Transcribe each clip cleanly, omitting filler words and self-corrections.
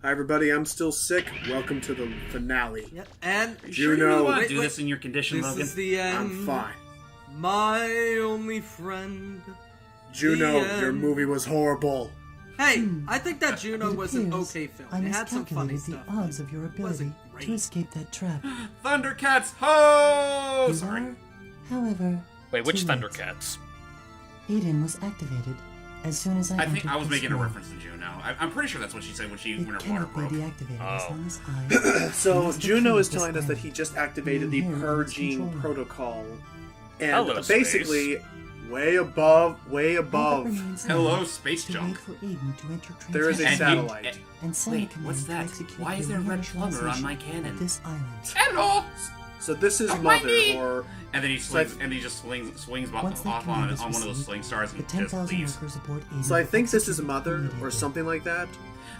Hi everybody, I'm still sick. Welcome to the finale. Yep. And Juno, you really want to do this in your condition, this Logan? is the end. I'm fine. My only friend. Juno, The your end. movie was horrible. Hey, I think that Juno It was an appears okay film. I It had some funny miscalculated stuff. the odds of your It wasn't ability great. to escape that trap. Thundercats, ho! You Sorry. are, however, Wait, which too late. Thundercats? Eden was activated as soon as I I think entered I was this making a room. reference to Juno. I'm pretty sure that's what she said when It her water cannot broke. be deactivated as Oh. long as I... So must Juno approve is this telling us that plan. he just activated the Being here is purging controlling. protocol. And Hello, basically, way above, All that remains now Hello, is space to junk. wait for Eden to enter there is a And transmission satellite. and send Wait, a command what's to that? execute Why is the there a red plumber on my reinitialization cannon? of this island. Hello! So this is Oh, my Mother, knee! or... And then he So I- swings, and he just swings Once that off command on is one of those received, sling stars the and just 10,000 leaves. workers aboard Eden So I will think this is execute Mother, or immediately. something like that.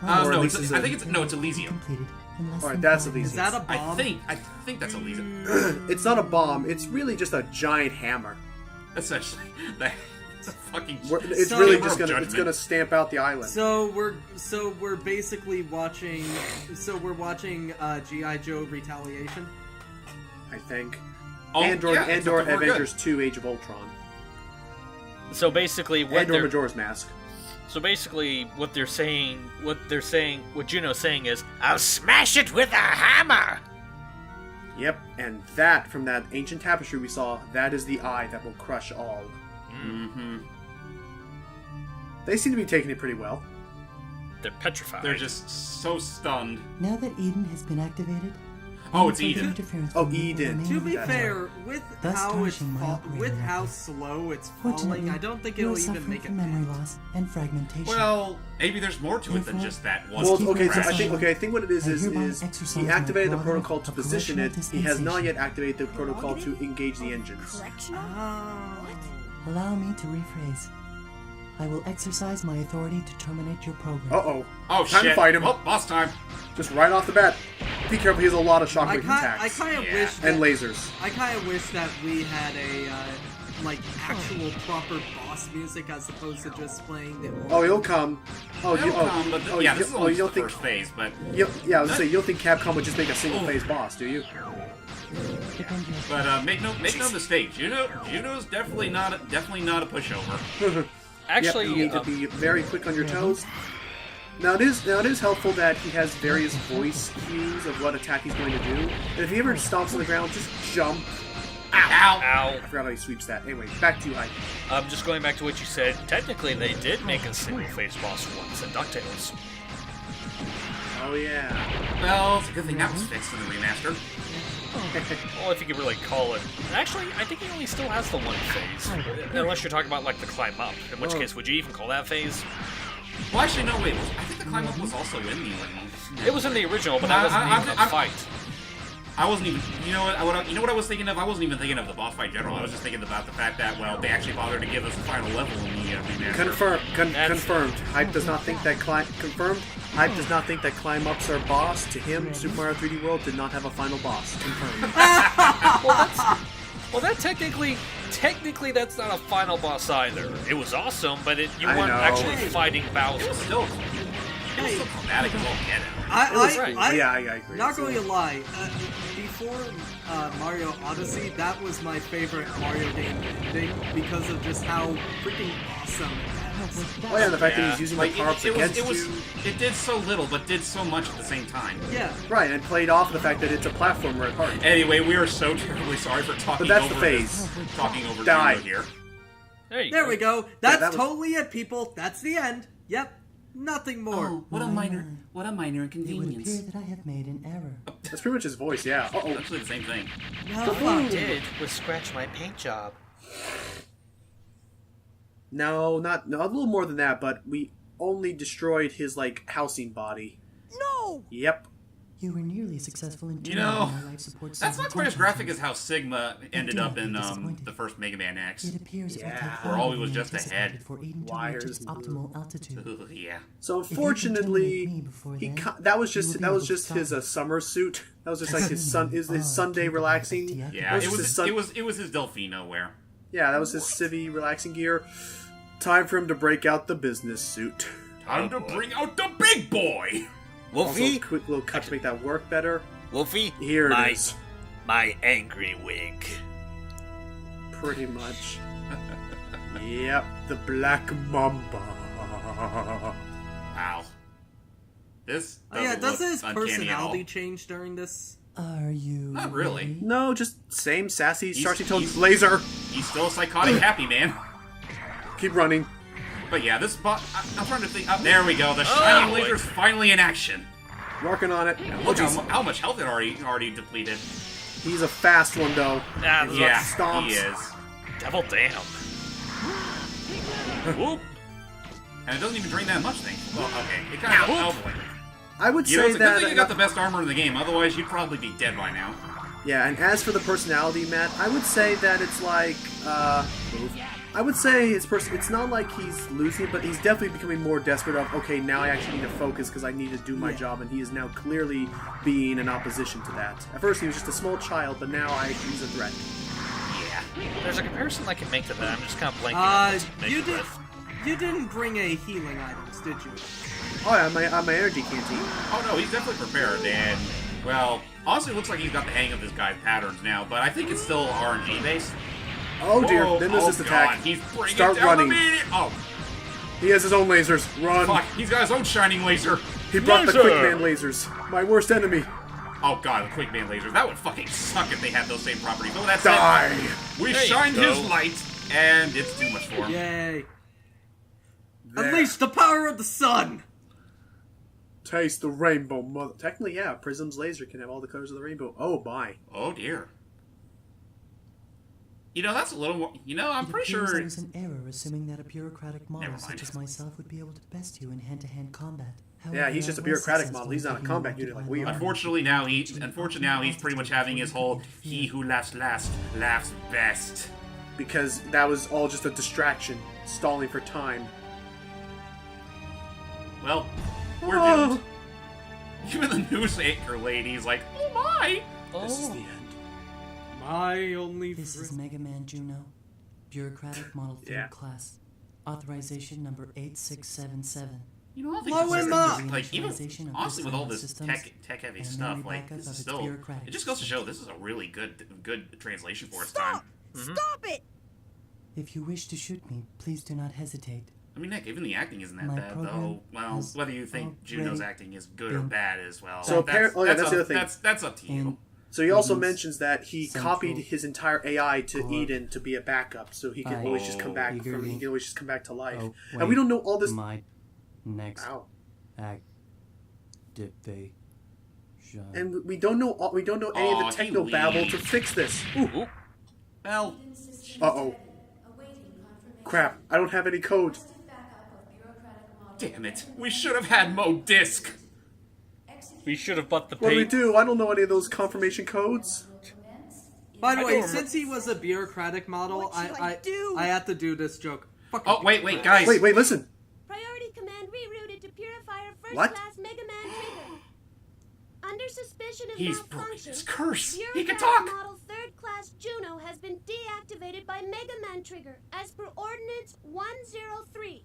Or No, at it's, least I think it's no, it's Elysium. Completed in less Alright, than that's 5 Elysium. Is that a I bomb? think that's Elysium. It's not a bomb, it's really just a giant hammer. Essentially, it's a fucking. It's So- really Hammer just of gonna, it's gonna stamp out the island. So we're basically watching. So we're watching GI Joe Retaliation. I think. Oh, and or yeah, except or that we're good. Avengers 2 Age of Ultron. So basically, what And or they're Majora's Mask. what Juno's saying is, "I'll smash it with a hammer." Yep, and that, from that ancient tapestry we saw, that is the eye that will crush all. Mm-hmm. They seem to be taking it pretty well. They're petrified. They're just so stunned. Now that Eden has been activated, Oh, it's any further Eden. interference Oh, from me will Eden. remain To be That's fair, with Thus how it's tarnishing my operating with how record. slow it's Fortunately, falling, I don't think you it'll are even suffering make it. from memory loss and fragmentation. Well, maybe there's more to it than Therefore, just that one. Well, keep okay, your so eyes I think what it is I hereby is exercise he my activated the prerogative protocol to of position it. correctional He has not dispensation. yet activated the protocol to engage the engines. Correctional? Oh. Allow me to rephrase. I will exercise my authority to terminate your program. Uh-oh. Oh Time shit! to fight him. Oh, boss time. Just right off the bat. Be careful, he has a lot of I shockwave attacks. kind of Yeah. wish that, And lasers. I kind of wish that we had a like actual proper boss music as opposed to just playing the. Oh, he'll come. Oh, That'll come, but oh, yeah, you, this is oh, only you the don't think... first phase, but Yeah, I was say you don't think Capcom would just make a single-phase boss, do you? make no mistake, Juno's definitely not a pushover. Actually, Yep, you need to be very quick on your toes. Now it is helpful that he has various voice cues of what attack he's going to do. And if he ever stomps on the ground, just jump. Ow! ow. I forgot how he sweeps that. Anyway, back to you, Ike. Just going back to what you said. Technically, they did make a single-face boss once in Ducktales. Oh yeah. Well, it's a good thing that was fixed in the remaster. Well, if you could really call it. Actually, I think he only still has the one phase, unless you're talking about like the climb up. In which Oh. case, would you even call that phase? Well, actually, no. Wait. I think the climb up was also in the original. It was in the original, but that wasn't even a fight. I wasn't even. You know what I was thinking of? I wasn't even thinking of the boss fight in general. I was just thinking about the fact that they actually bothered to give us the final level in the remaster. Confirmed. Hype does not think that confirmed. Hype does not think that climb ups are boss. To him, Super Mario 3D World did not have a final boss. Confirmed. Well, that technically, that's not a final boss either. It was awesome, but you I weren't know. actually fighting Bowser. It was still chromatic as all get out. It was right. Yeah, I agree. Not going to lie, before Mario Odyssey, that was my favorite Mario game ending because of just how freaking awesome it was. Oh yeah, the fact that he's using the power-ups against you. It did so little, but did so much at the same time. Yeah. Right, and played off the fact that it's a platformer at heart. Anyway, we are so terribly sorry for talking But that's over the phase. talking over Die. Juno here. There we go. That's that was- totally it, people. That's the end. Yep. Nothing more. Oh, what a minor It would appear inconvenience. that I have made an error. That's pretty much his voice, yeah. Uh-oh. Actually, the same thing. No. Did was scratch my paint job. No, a little more than that, but we only destroyed his, housing body. No! Yep. You were nearly successful in You know, terminating my life support that's not quite as graphic as how Sigma ended up in the first Mega Man X. It appears it will Yeah. take Where all he was longer than just a head. anticipated for Eden to Wires. reach its optimal altitude. Ugh, yeah. So If you can terminate me unfortunately, before he then, that was you just will be able to his stop summer suit. That was just like his Sunday capable relaxing. of Yeah, That was it just was his sun- it was his Delfino wear. Yeah, that was his civvy relaxing gear. Time for him to break out the business suit. Time to bring out the big boy. Wolfie? Also, quick little cut to make that work better. Wolfie? Here it is. My angry wig. Pretty much. Yep, the Black Mamba. Wow. This Oh yeah, doesn't does look his uncanny at all. personality change during this? Are you Not really. ready? No, just same sassy, He's- starchy tone he's- laser. He's still a psychotic happy man. Keep running. But yeah, this I'm trying to think. There we go. The shining boy. laser's finally in action. Working on it. Look jeez. how much health it already depleted. He's a fast one, though. Ah, Yeah, Stomps. he is. Devil damn. Whoop. And it doesn't even drain that much, thing. Well, okay. It kind of Ow. boy. I would You know, say it's a good that. thing you got the best armor in the game. Otherwise, you'd probably be dead by now. Yeah, and as for the personality, Matt, I would say that it's like, I would say it's not like he's losing, but he's definitely becoming more desperate of, okay, now I actually need to focus because I need to do my job, and he is now clearly being in opposition to that. At first he was just a small child, but now he's a threat. Yeah. There's a comparison I can make to that. I'm just kind of blanking on what to make You it did. with. You didn't bring a healing items, did you? Oh yeah, my energy canteen. Oh no, he's definitely prepared, and well, honestly, it looks like he's got the hang of this guy's patterns now. But I think it's still RNG based. Oh dear, Whoa, then there's this God, attack. He's bringing Start down running. the media. Oh, He has his own lasers. Run! fuck! He's got his own shining laser. He brought the Laser! Quickman lasers. My worst enemy. Oh god, the quick man lasers. That would fucking suck if they had those same properties. Oh, that's Die! it. We There you shined go. his light, and it's too much for him. Yay! There. Unleash the power of the sun! Taste the rainbow, mother. Technically, yeah, Prism's laser can have all the colors of the rainbow. Oh my. Oh dear. You know, that's a little more. You know, I'm It pretty appears sure. I was in error assuming that a bureaucratic model Never mind. such as myself would be able to best you in hand-to-hand combat. Yeah, he's However, just a I was bureaucratic successful model. He's in not a taking combat you unit into like my we are. line. Unfortunately now he's pretty much having his whole "he who laughs last laughs best." Because that was all just a distraction, stalling for time. Well, we're Oh. doomed. Even the news anchor lady's like, "Oh my!" This is the end. My only This is friend. Mega Man Juno, bureaucratic model 3rd Yeah. class, authorization number 8677. You know, I don't think Blow this is him up! like even Initialization of honestly with all this systems tech heavy and stuff, memory like backup this of is its still. bureaucratic It just goes to show this is a really good translation for its time. Stop it! If you wish to shoot me, please do not hesitate. I mean, Nick, even the acting isn't that My bad, program though. Well, has whether you think Juno's already acting is good or been bad as well. So that's, that's the other thing. That's up to you. In So he also Eden's mentions that he central copied his entire AI to core. Eden to be a backup, so he can I always just come back eagerly he can always just come back to life. Oh, And we don't know all this. My next Wow. activation. And we don't know we don't know any Aw, of the he techno babble to leaves. fix this. Ooh. Ooh. Well, Uh-oh. Crap, I don't have any code. damn it. We should have had Mo Disc. We should have bought the What do we paint. do? I don't know any of those confirmation codes. By the I way, don't since he was a bureaucratic model, What should I do? I have to do this joke. Fucking Oh, wait, guys. Wait, listen. Priority command rerouted to Purifier First What? Class Mega Man Trigger. Under suspicion of He's broken malfunction, his curse. He can Bureaucratic talk. Model Third Class Juno has been deactivated by Mega Man Trigger as per Ordinance 103.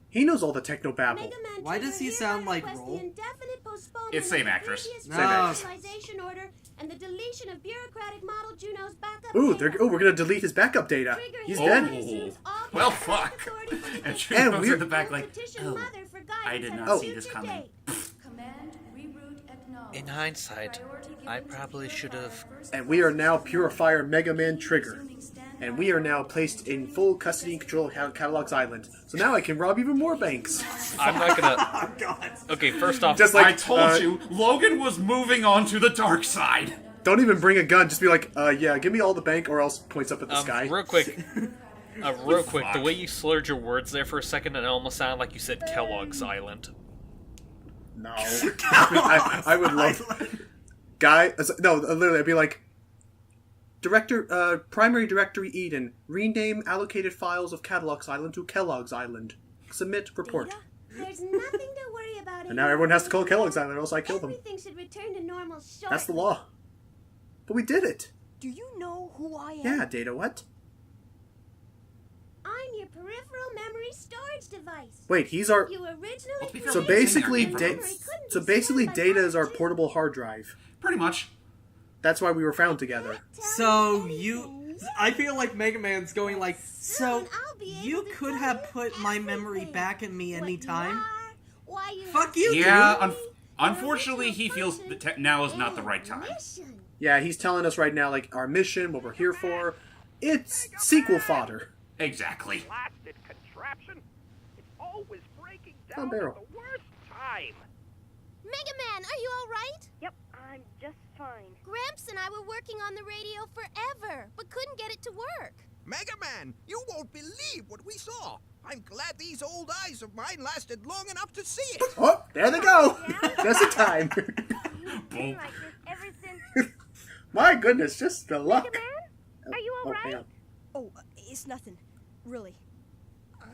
He knows all the techno babble. Mega Man Why Trigger does he hereby sound like requests Roll? the indefinite postponement It's same of the actress. previous Same actress. authorization order and the deletion of bureaucratic model Juno's backup Ooh, data. we're gonna delete his backup data. Trigger He's hereby dead. assumes all Well, bureaucratic fuck. authority for And space Juno's we're- in the back like, petition oh, Mother for guidance I did at not a see this future coming. date. Command reroute acknowledged. In hindsight, Priority given I to probably should have. Purifier First And we are Class now Juno. Purifier Mega Man Trigger. Resuming standby And we are now placed in full custody and control of Catalog's Island. So now I can rob even more banks. I'm not gonna. Oh, God. Okay, first off, Just I like, told you, Logan was moving on to the dark side. Don't even bring a gun. Just be like, yeah, give me all the bank, or else points up at the sky. real quick, the Fuck. way you slurred your words there for a second, it almost sounded like you said Kellogg's Island. No. I would love... Guy... No, literally, I'd be like... Primary Directory Eden. Rename allocated files of Catalog's Island to Kellogg's Island. Submit report. Data? There's nothing to worry about. And now everyone has to call Kellogg's Island, or else I kill them. Everything should return to normal shortly. That's the law. But we did it. Do you know who I am? Yeah, Data, what? I'm your peripheral memory storage device. Wait, he's our. You originally be fair, So we didn't say basically, our name. Memory couldn't so be basically, stored by Data is our 5G. portable hard drive. Pretty much. That's why we were found together. So I feel like Mega Man's going like, so Soon I'll be you able to could tell have you put my memory everything. back in me What you anytime. are, why you Fuck have you, to Yeah, be, unfortunately, your he feels original that now is not the function right time. and mission. Yeah, he's telling us right now, like, our mission, what we're here for. It's sequel fodder. Exactly. Blasted contraption. It's always breaking Oh, down Barrel. at the worst time. Mega Man, are you all right? Yep, I'm just fine. Gramps and I were working on the radio forever, but couldn't get it to work. Mega Man, you won't believe what we saw. I'm glad these old eyes of mine lasted long enough to see it. Oh, there they go! Just in time. You've been like this ever since. My goodness, just the luck. Mega Man, are you all hang right? on. Oh, it's nothing. Really.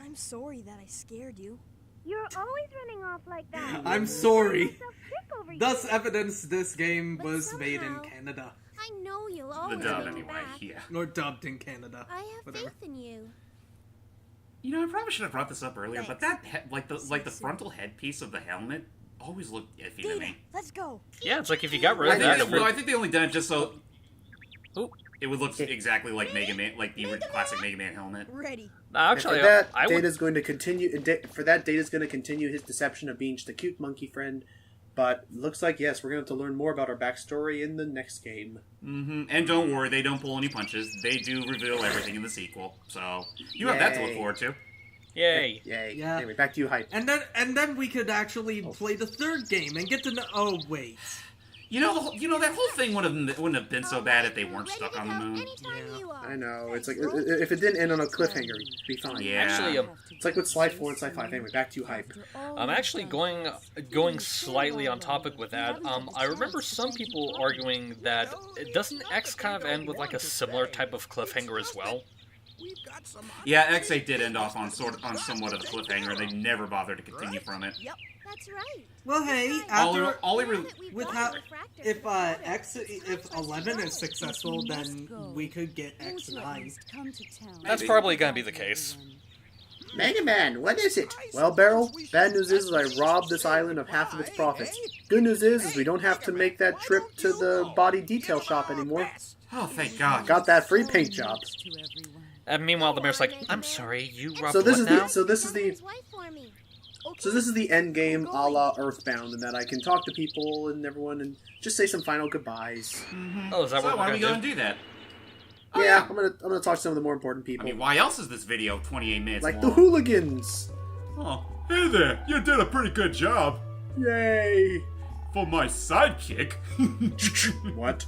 I'm sorry that I scared you. You're always running off like that. I'm sorry. You made yourself sick over Thus here. evidence this game But was made in somehow- Canada. I know you'll The always dub, get anyway. back. Yeah. Or dubbed in Canada. I have Whatever. faith in you. You know, I probably should have brought this up earlier, but that like the frontal headpiece of the helmet always looked iffy to Data, me. let's go. Yeah, it's like if you got rid I of think, that. I think they only done it just so Oop. it would look exactly like Mega Man, like the classic Mega Man helmet. Ready. Actually, And for that, I would. Data's going to continue. For that, Data's going to continue his deception of being just a cute monkey friend. But looks like yes, we're going to have to learn more about our backstory in the next game. Mm-hmm. And don't worry, they don't pull any punches. They do reveal everything in the sequel, so you have that to look Yay. forward to. Yay. Yay! Yeah. Anyway, back to you, hype. And then we could actually play the third game and get to know. Oh wait. You know that whole thing wouldn't have been so bad if they We're weren't ready stuck to on the go moon. anytime Yeah. you are. I know it's like Thanks, if it didn't end on a cliffhanger, it'd be fine. Yeah. Actually, It's like with Slide 4 and Slide 5. Anyway, back to you, hype. I'm actually going slightly on topic with that. I remember some people arguing that doesn't X kind of end with like a similar type of cliffhanger as well? We've got some. Yeah, X8 did end off on somewhat of a cliffhanger. They never bothered to continue from it. That's right. Well, hey, All after all he Now really that we've with got how the refractor if for X if 11 is successful, then we could get X9. That's probably gonna be the case. Mega Man, what is it? Well, Barrel, bad news is I robbed this island of half of its profits. Good news is we don't have to make that trip to the body detail shop anymore. Oh, thank God. Got that free paint job. And meanwhile, the mayor's like, "I'm sorry, you robbed So this what is now?" the so this is the Someone's wife for me. so this is the end game a la Earthbound, and that I can talk to people and everyone and just say some final goodbyes. Oh, is that So what why we're don't we gonna go do? and do that? Yeah, I'm gonna talk to some of the more important I people, mean, why else is this video 28 minutes like long? the hooligans. Oh, hey there! You did a pretty good job Yay! for my sidekick. What?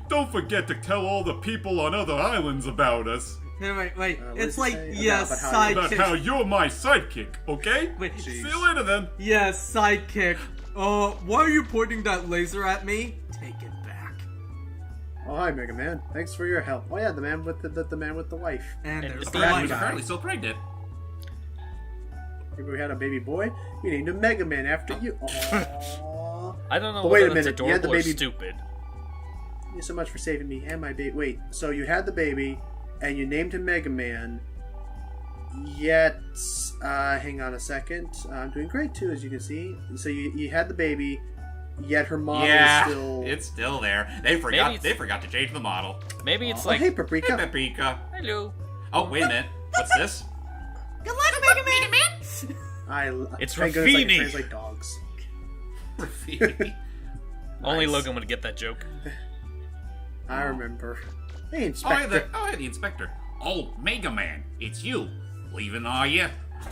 Don't forget to tell all the people on other islands about us. Hey, wait. what It's did like, you say? yes, About how you- About how sidekick. you're my sidekick, okay? Wait, See you later then. yes, sidekick. Why are you pointing that laser at me? Take it back. Oh, hi, Mega Man. Thanks for your help. Oh yeah, the man with the man with the wife. And And there's the the Apparently, white he's guy. apparently still pregnant. Maybe we had a baby boy. We named him Mega Man after you. Aww. I don't know But wait whether a that's minute, you had the adorable or baby- stupid. Thank you so much for saving me and my baby. Wait, so you had the baby, and you named him Mega Man. Yet, hang on a second. I'm doing great too, as you can see. So you had the baby, yet her model Yeah, is still. it's still there. They forgot. it's- They forgot to change the model. Maybe it's Oh, like, hey, Paprika. Paprika. hello. Oh, wait a minute. What's this? Good luck, Mega Man! It's thank goodness I can Rafini. translate dogs. Rafini. Only Nice. Logan would get that joke. I remember. Hey, Oh, Inspector. the inspector. Oh, Mega Man, it's you. Leaving, are you?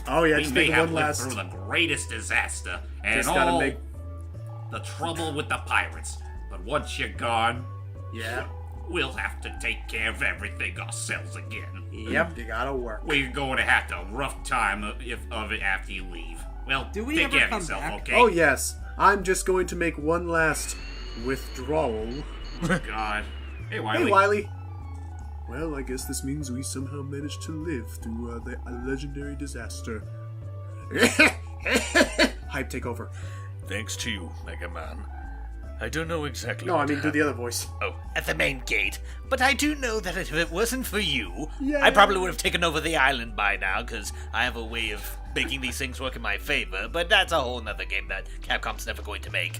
Oh yeah, We just may take have one lived last. through the greatest disaster and Just gotta all make- the trouble with the pirates. But once you're gone, Yeah. we'll have to take care of everything ourselves again. Yep, you gotta work. We're going to have a rough time of it after you leave. Well, Do we take ever care of come yourself, back? okay? Oh yes, I'm just going to make one last withdrawal. God. Hey, Wiley. Hey, Wiley. Well, I guess this means we somehow managed to live through the legendary disaster. Hype, take over. Thanks to you, Mega Man. I don't know exactly. No, I what mean do the other voice. Oh, At the main gate. But I do know that if it wasn't for you, Yeah. I probably would have taken over the island by now, because I have a way of making these things work in my favor, but that's a whole nother game that Capcom's never going to make.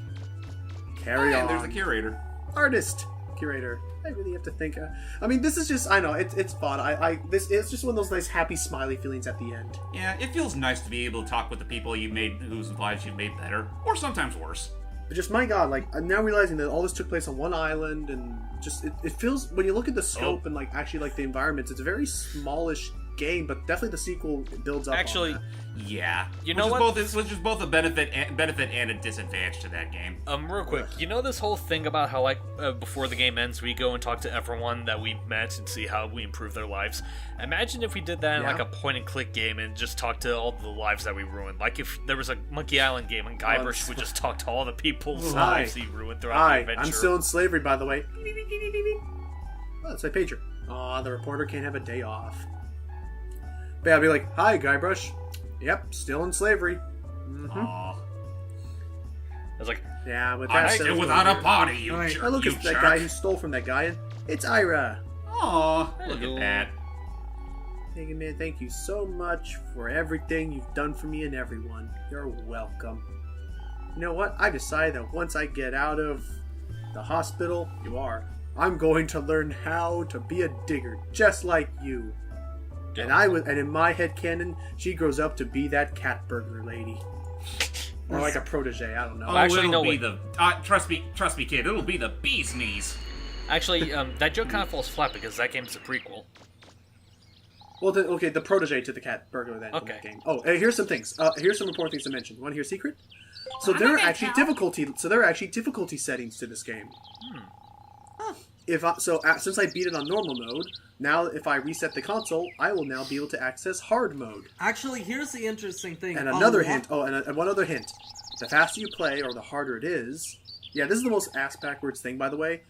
Carry on. And there's the curator. Artist. Curator. I really have to think. I mean, this is just, I know, it's fun. It's just one of those nice, happy, smiley feelings at the end. Yeah, it feels nice to be able to talk with the people you made, whose lives you've made better, or sometimes worse. But just, my god, like, I'm now realizing that all this took place on one island, and just, it feels, when you look at the scope and, like, actually, like, the environments, it's a very smallish game, but definitely the sequel builds up actually, on that. Yeah. You know what? Which is both a benefit and a disadvantage to that game. Real quick, you know this whole thing about how, like, before the game ends, we go and talk to everyone that we met and see how we improve their lives? Imagine if we did that in, like, a point-and-click game and just talked to all the lives that we ruined. Like, if there was a Monkey Island game and Guybrush would just talk to all the people's lives he ruined throughout the adventure. I'm still in slavery, by the way. Oh, that's my pager. Aw, the reporter can't have a day off. But yeah, I'll be like, hi, Guybrush. Yep, still in slavery. Mm-hmm. Aw. I was like, yeah, with I that still without a body, you Alright. jerk. I look you at jerk. that guy who stole from that guy, and it's Ira. Aw, look Hello. at that. Hey, man, thank you so much for everything you've done for me and everyone. You're welcome. You know what? I decided that once I get out of the hospital, I'm going to learn how to be a digger, just like you. And in my headcanon, she grows up to be that cat burglar lady. Or like a protege, I don't know. Oh, Actually, it'll no, be wait. trust me, kid. It'll be the bee's knees. actually, that joke kind of falls flat because that game's a prequel. Well, the protege to the cat burglar then. Okay. In that game. Oh, hey, here's some things. Here's some important things to mention. Want to hear a secret? So there are actually difficulty settings to this game. Since I beat it on normal mode, now if I reset the console, I will now be able to access hard mode. Actually, here's the interesting thing. And another hint. Oh, and one other hint. The faster you play, or the harder it is. Yeah, this is the most ass-backwards thing, by the way.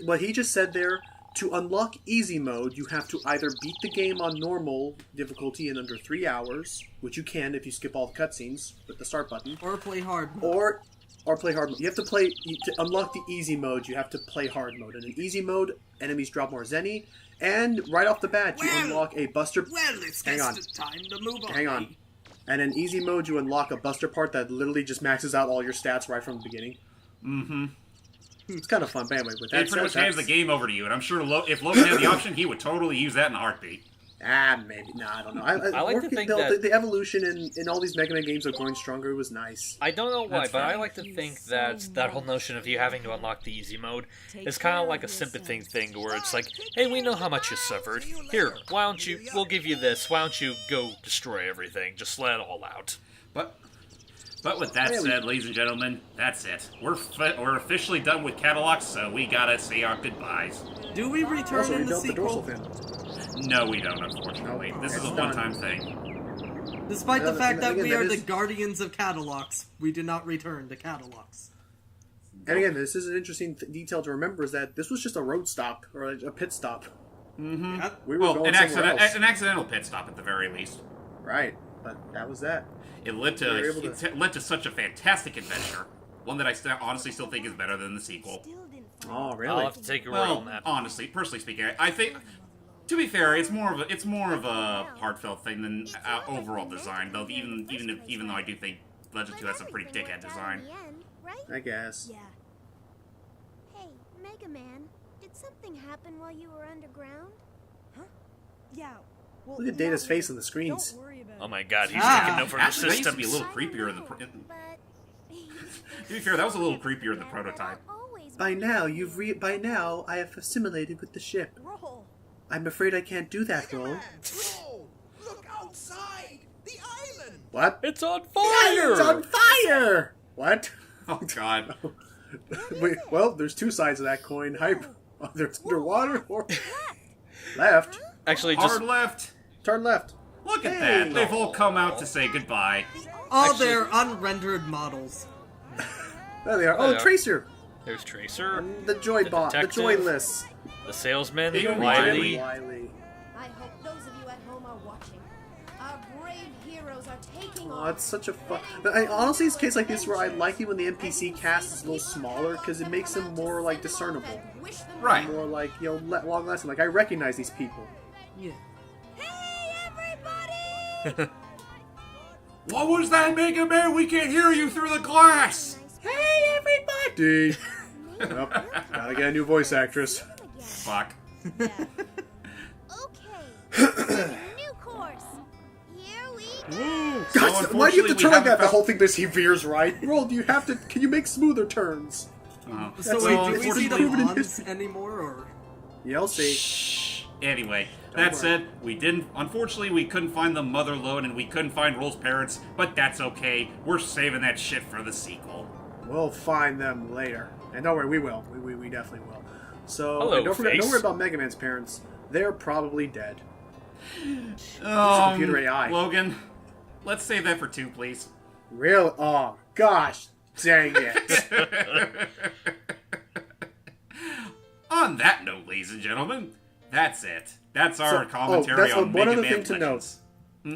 What he just said there. To unlock easy mode, you have to either beat the game on normal difficulty in under 3 hours, which you can if you skip all the cutscenes with the start button, or play hard mode. Or play hard mode. You have to play to unlock the easy mode. You have to play hard mode. And in easy mode, enemies drop more zenny, and right off the bat, you unlock a buster. Well, it's just time to move on. Hang on. And in easy mode, you unlock a buster part that literally just maxes out all your stats right from the beginning. Mm-hmm. It's kind of fun, but anyway, with that It pretty much said, hands the game over to you, and I'm sure if Logan had the option, he would totally use that in a heartbeat. Maybe. Nah, I don't know. I like to think that the evolution in all these Mega Man games of growing stronger was nice. I don't know why, That's but I fine. like to think that that whole notion of you having to unlock the easy mode is kind of like a sympathy thing where it's like, hey, we know how much you suffered. Here, we'll give you this. Why don't you go destroy everything? Just let it all out. But with that said, ladies and gentlemen, that's it. We're officially done with catalogs, so we gotta say our goodbyes. Do we return Also, in the rebuilt the dorsal sequel? fin. No, we don't, unfortunately. Nope. This is a It's done. one-time thing. Despite the fact that again, we are that the is- guardians of catalogs, we do not return to catalogs. And again, this is an interesting detail to remember: is that this was just a road stop or a pit stop. Mm-hmm. We were going somewhere else. An accidental pit stop at the very least. Right, but that was that. It led We were able to- it led to such a fantastic adventure. One that I honestly still think is better than the sequel. Oh, really? I'll have to take your word Well, on that. honestly, personally speaking, I think, to be fair, it's more of a heartfelt thing than overall design. Though even though I do think Legend 2 has some pretty dickhead design. I guess. Yeah. Hey, Mega Man, did something happen while you were underground? Yeah. Well, Look at Data's face on the screens. Don't worry about Oh my god, he's Ah. taking over the Actually, that used to systems. be a little creepier in the. But To be fair, that was a little creepier in the prototype. By now I have assimilated with the ship. Roll. I'm afraid I can't do that, Roll. Whoa! Look outside! The island! What? It's on The fire! island's on fire! What? Oh God. Wait, well, there's two sides of that coin. Hype. There's underwater or left. Actually, just Hard left. Turn left. Look at Hey. that. They've all come out to say goodbye. all Actually- their unrendered models. There they are. There Oh, they are. Tracer. there's Tracer, And the Joy Bot. The detective. Joyless. the salesman, Hey, Wiley. Wiley. I hope those of you at home are watching. Our brave heroes are taking Oh, off. that's such a fun. Honestly, it's a case like this where I like it when the NPC cast is a little smaller because it makes them more like discernible, Right. more like long lasting. Like I recognize these people. Yeah. Hey, everybody! What was that, Mega Man? We can't hear you through the glass! Hey, everybody! Yep, gotta get a new voice actress. Fuck. Okay, new course. Here we go. Guys, why do you have to unfortunately, we turn like haven't that? The found- whole thing this he veers right. Roll, do you have to? Can you make smoother turns? So That's wait, all do we see the proven in bonds history. anymore, or? Yeah, I'll see. Shh. Anyway, that said, we didn't. Unfortunately, we couldn't find the mother load, and we couldn't find Roll's parents. But that's okay. We're saving that shit for the sequel. We'll find them later. And don't worry, we will. We definitely will. So Hello, and don't face. worry about Mega Man's parents. They're probably dead. Computer AI. Logan, let's save that for 2, please. Real? Oh gosh, dang it! On that note, ladies and gentlemen, that's it. That's our commentary that's on one Mega other Man thing to Legends.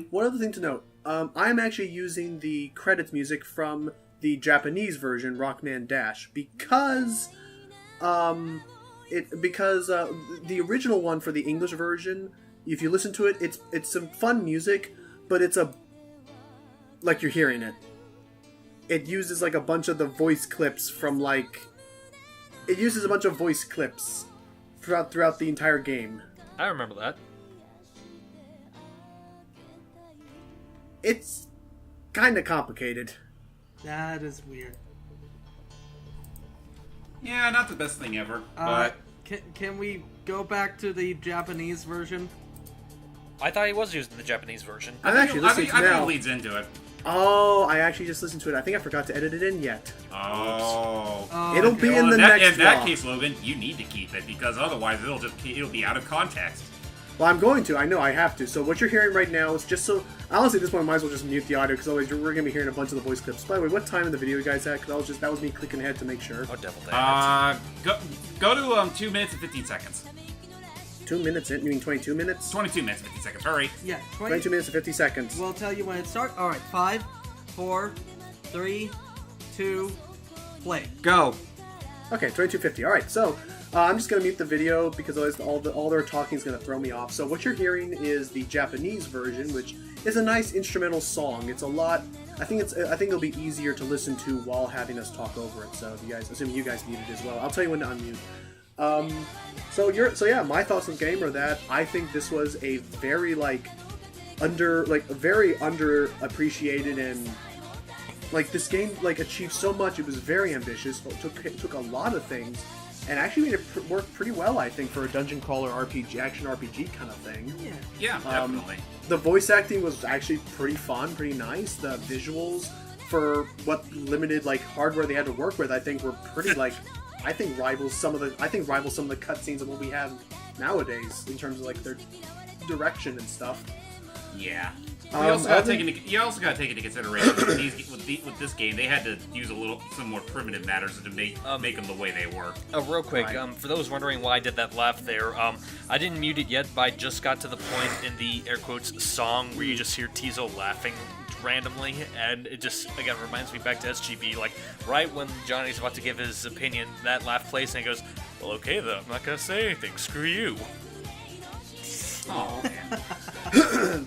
One other thing to note. I'm actually using the credits music from the Japanese version, Rockman Dash, because the original one for the English version, if you listen to it, it's some fun music, but it's like you're hearing it. It uses like a bunch of the voice clips from it uses a bunch of voice clips throughout the entire game. I remember that. It's kind of complicated. That is weird. Yeah, not the best thing ever, but Can we go back to the Japanese version? I thought he was using the Japanese version. I'm actually listening to I think now. it leads into it. Oh, I actually just listened to it. I think I forgot to edit it in yet. Oh. It'll okay. be Well, in the that, next in that vlog. case, Logan, you need to keep it because otherwise it'll be out of context. Well, I'm going to. I know I have to. So what you're hearing right now is just so... Honestly, at this point, I might as well just mute the audio because otherwise we're going to be hearing a bunch of the voice clips. By the way, what time in the video you guys at? Because that was me clicking ahead to make sure. Oh, devil damn Go to 2 minutes and 15 seconds. 2 minutes in? You mean 22 minutes? 22 minutes and 15 seconds. Hurry. Yeah, 22 minutes and 50 seconds. We'll tell you when it starts. Alright, 5, 4, 3, 2, play. Go. Okay, 22:50. All right, so I'm just gonna mute the video because otherwise all their talking is gonna throw me off. So what you're hearing is the Japanese version, which is a nice instrumental song. It's a lot. I think it'll be easier to listen to while having us talk over it. So if you guys, assuming you guys need it as well, I'll tell you when to unmute. So yeah, my thoughts on the game are that I think this was a very very underappreciated and this game achieved so much. It was very ambitious. It took a lot of things and actually made it work pretty well, I think, for a dungeon crawler RPG, action RPG kind of thing. Yeah, definitely. The voice acting was actually pretty fun, pretty nice. The visuals for what limited hardware they had to work with, I think, were pretty I think rivals some of the cutscenes of what we have nowadays in terms of their direction and stuff. Yeah. You also got to take into consideration with this game, they had to use some more primitive matters to make them the way they were. Real quick, Right. for those wondering why I did that laugh there, I didn't mute it yet, but I just got to the point in the air quotes song where you just hear Tizo laughing randomly, and it just again reminds me back to SGB. Right when Johnny's about to give his opinion, that laugh plays, and he goes, "Well, okay, then I'm not gonna say anything. Screw you." Oh man.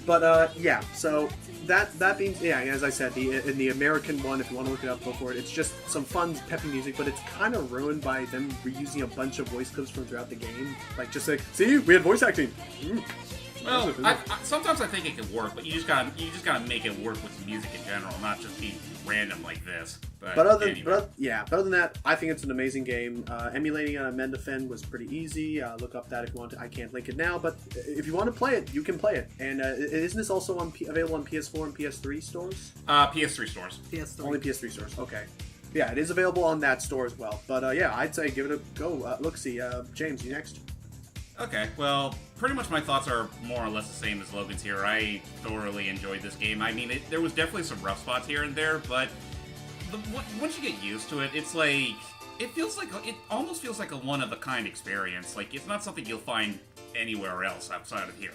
But yeah, so that being as I said, in the American one, if you want to look it up, go for it. It's just some fun, peppy music, but it's kind of ruined by them reusing a bunch of voice clips from throughout the game. See, we had voice acting. Well, sometimes I think it can work, but you just gotta make it work with the music in general, not just be random like this. But other than that, I think it's an amazing game. Emulating on a Mendefin was pretty easy. Look up that if you want to. I can't link it now, but if you want to play it, you can play it. And isn't this also available on PS4 and PS3 stores? PS3 stores. PS3. Only PS3 stores. Okay. Yeah, it is available on that store as well. But yeah, I'd say give it a go. Look-see. James, you next? Okay, well, pretty much my thoughts are more or less the same as Logan's here. I thoroughly enjoyed this game. I mean, there was definitely some rough spots here and there, but once you get used to it, it's it almost feels like a one-of-a-kind experience. It's not something you'll find anywhere else outside of here.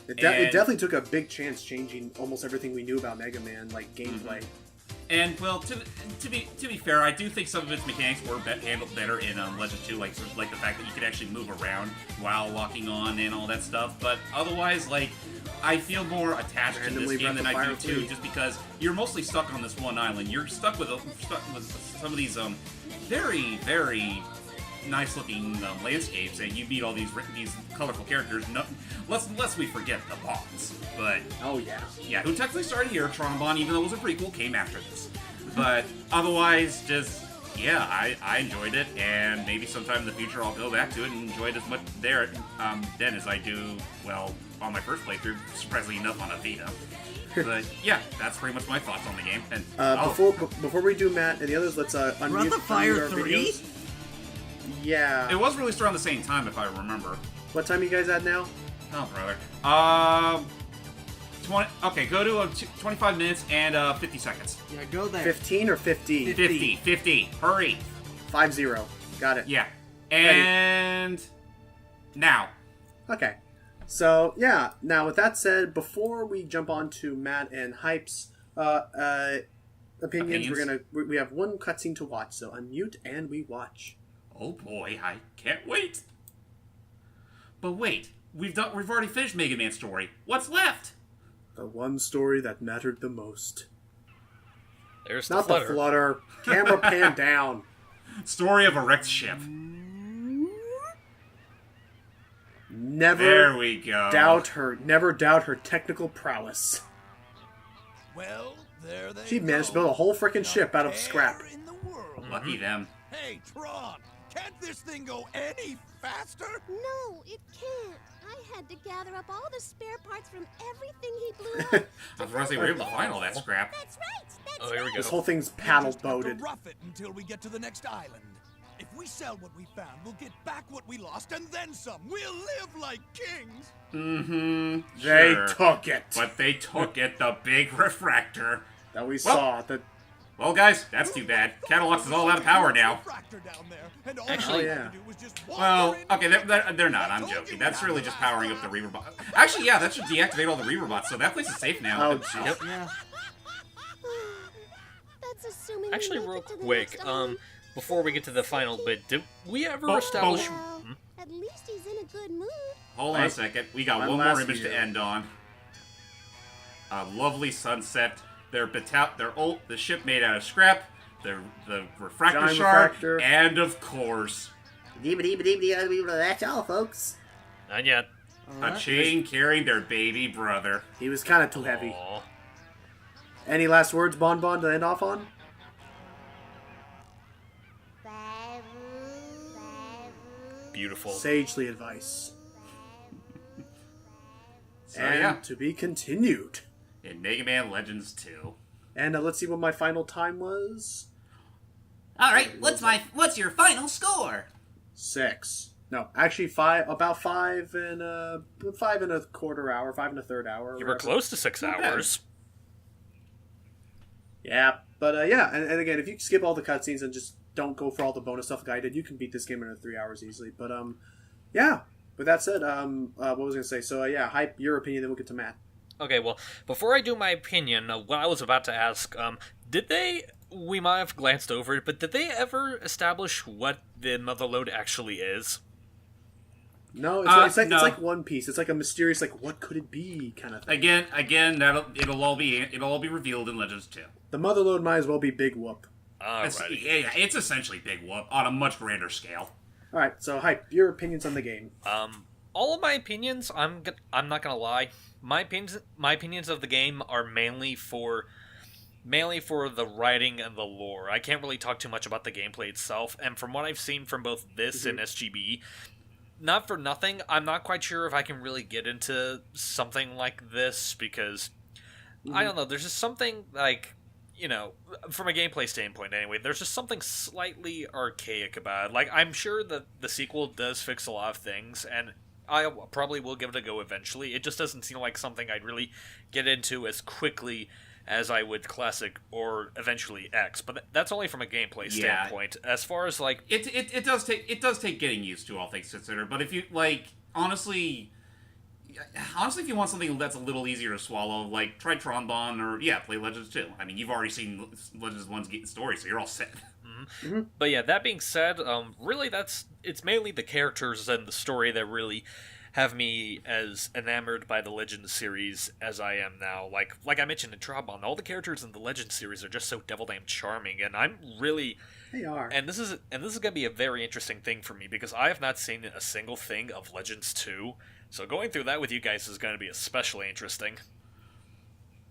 It definitely took a big chance changing almost everything we knew about Mega Man, like gameplay. And well, to be fair, I do think some of its mechanics were handled better in Legends 2, like the fact that you could actually move around while locking on and all that stuff. But otherwise, like, I feel more attached to this game than I do too, just because you're mostly stuck on this one island. You're stuck with some of these very, very nice-looking landscapes, and you meet all these colorful characters. No, lest we forget the boss. But oh yeah, who technically started here. Trombone, even though it was a prequel, came after this. But otherwise, just I enjoyed it, and maybe sometime in the future I'll go back to it and enjoy it as much then as I do on my first playthrough. Surprisingly enough, on a Vita. But yeah, that's pretty much my thoughts on the game. And before we do Matt and the others, let's unmute. Breath of Fire 3. Videos. Yeah. It was released around the same time, if I remember. What time are you guys at now? Oh, brother. 20. Okay, go to 25 minutes and 50 seconds. Yeah, go there. 15 or 50? 50. Hurry. 50. Got it. Yeah. And now. Okay. So, yeah. Now, with that said, before we jump on to Matt and Hype's opinions, we have one cutscene to watch. So, unmute and we watch. Oh boy, I can't wait. But wait, we've already finished Mega Man's story. What's left? The one story that mattered the most. There's not the flutter. Camera pan down. Story of a wrecked ship. Never there we go. Never doubt her technical prowess. Well, there they She managed to build a whole frickin' ship out of scrap. Lucky them. Hey, Tron, can't this thing go any faster? No, it can't. I had to gather up all the spare parts from everything he blew up. I'm surprised they were able to find all that scrap. That's right. Oh, here we go. This whole thing's paddle boated. We'll rough it until we get to the next island. If we sell what we found, we'll get back what we lost and then some. We'll live like kings. Mm-hmm. They took it. But they took it, the big refractor. That we saw. Well, guys, that's too bad. Catalux is all out of power now. Actually, well, okay, they're not. I'm joking. That's really just powering up the Reaver bot. Actually, yeah, that should deactivate all the Reaver bots, so that place is safe now. Oh, jeez. Yep. Yeah. That's assuming Actually, we make real it to the quick, next island. before we get to the final bit, did we ever establish... Well, at least he's in a good mood. Hold on a second. We got one more image to end on. A lovely sunset. The ship made out of scrap. The refractor shard, and of course, that's all, folks. Not yet. A chain carrying their baby brother. He was kind of too heavy. Any last words, Bon to end off on? Beautiful. Sagely advice. So, and to be continued. In Mega Man Legends 2. And let's see what my final time was. Alright, what's your final score? 6. No, actually 5, about 5 and 5.25 hour, 5 1/3 hour. You were close to 6 hours. Yeah, but yeah, and again, if you skip all the cutscenes and just don't go for all the bonus stuff like I did, you can beat this game in 3 hours easily. But yeah. With that said, what was I gonna say? So yeah, Hype, your opinion, then we'll get to Matt. Okay, well, before I do my opinion, what I was about to ask, we might have glanced over it, but did they ever establish what the Motherlode actually is? No, it's like One Piece. It's like a mysterious, like, what could it be kind of thing. Again, it'll all be revealed in Legends 2. The Motherlode might as well be Big Whoop. It's essentially Big Whoop on a much grander scale. All right, so Hype, your opinions on the game. All of my opinions, I'm not gonna lie. My opinions of the game are mainly for the writing and the lore. I can't really talk too much about the gameplay itself, and from what I've seen from both this and SGB, not for nothing, I'm not quite sure if I can really get into something like this, because, I don't know, there's just something, like, you know, from a gameplay standpoint anyway, there's just something slightly archaic about it. Like, I'm sure that the sequel does fix a lot of things, and I probably will give it a go eventually. It just doesn't seem like something I'd really get into as quickly as I would Classic or eventually X. But that's only from a gameplay standpoint. As far as like it does take getting used to, all things considered. But if you honestly, honestly, if you want something that's a little easier to swallow, like try Trombone or play Legends 2. I mean, you've already seen Legends 1's story, so you're all set. But yeah, that being said, really it's mainly the characters and the story that really have me as enamored by the Legends series as I am now. Like I mentioned in Trombone, all the characters in the Legends series are just so devil damn charming, and I'm really They are. And this is gonna be a very interesting thing for me because I have not seen a single thing of Legends 2. So going through that with you guys is gonna be especially interesting.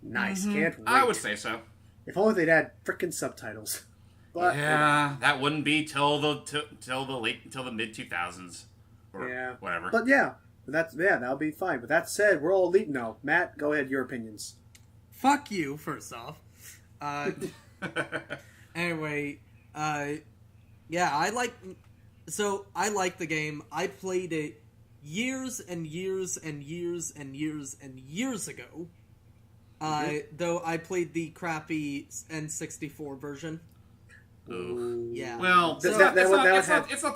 Nice, can't wait. I would say so. If only they'd add frickin' subtitles. But, yeah, that wouldn't be till the mid 2000s or whatever. But that'll be fine. But that said, we're all elite now. Matt, go ahead. Your opinions. Fuck you, first off. Anyway, yeah, I like the game. I played it years and years and years and years and years ago. Though I played the crappy N64 version. Ooh. Yeah. Well, it's not the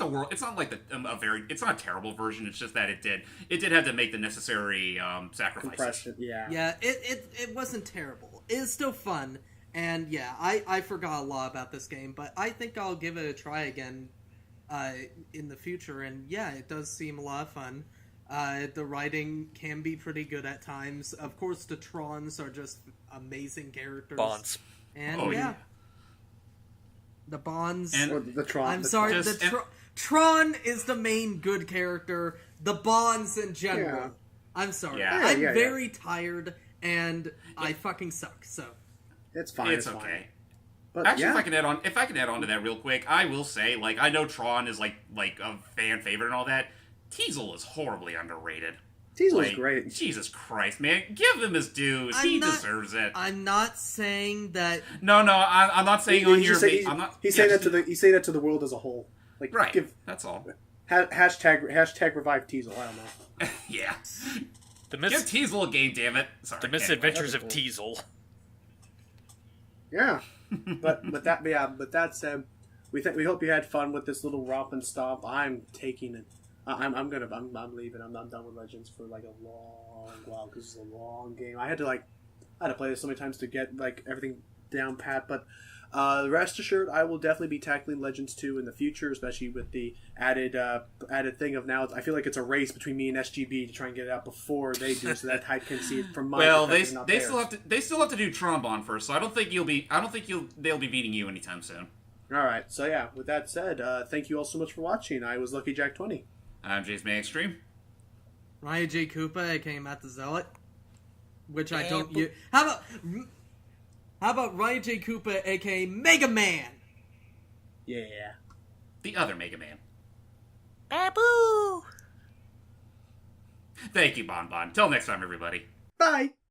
world. It's not like it's not a terrible version. It's just that it did have to make the necessary sacrifices. Compression, yeah. Yeah. It wasn't terrible. It's still fun, and yeah, I forgot a lot about this game, but I think I'll give it a try again, in the future. And yeah, it does seem a lot of fun. The writing can be pretty good at times. Of course, the Trons are just amazing characters. Bonds. And the Bonds. And the Tron. I'm sorry, Tron is the main good character. The Bonds in general. Yeah. I'm sorry. Yeah. I'm very tired, and I fucking suck, so. It's fine. It's fine. okay. But actually, if I can add on to that real quick, I will say, like, I know Tron is like a fan favorite and all that. Teasel is horribly underrated. Teasel is great. Jesus Christ, man. Give him his dues. He deserves it. I'm not saying that... No, I'm not saying He's saying that to the world as a whole. Like, right, that's all. Hashtag revive Teasel, I don't know. Yeah. Give Teasel a game, damn it. Sorry. The Misadventures of Teasel. Yeah. But that said, we hope you had fun with this little romp and stomp. I'm taking it. I'm leaving. I'm done with Legends for like a long while because it's a long game. I had to play this so many times to get like everything down pat. But rest assured, I will definitely be tackling Legends 2 in the future, especially with the added thing of now. I feel like it's a race between me and SGB to try and get it out before they do, so that I can see it from my. Well, they still have to do Trombone first, so I don't think they'll be beating you anytime soon. All right, so yeah. With that said, thank you all so much for watching. I was Lucky Jack 20. I'm Jace May Extreme. Ryan J. Koopa, aka Matt the Zealot, which I don't use. How about Ryan J. Koopa, aka Mega Man? Yeah. The other Mega Man. Babu! Thank you, Bon Bon. Till next time, everybody. Bye.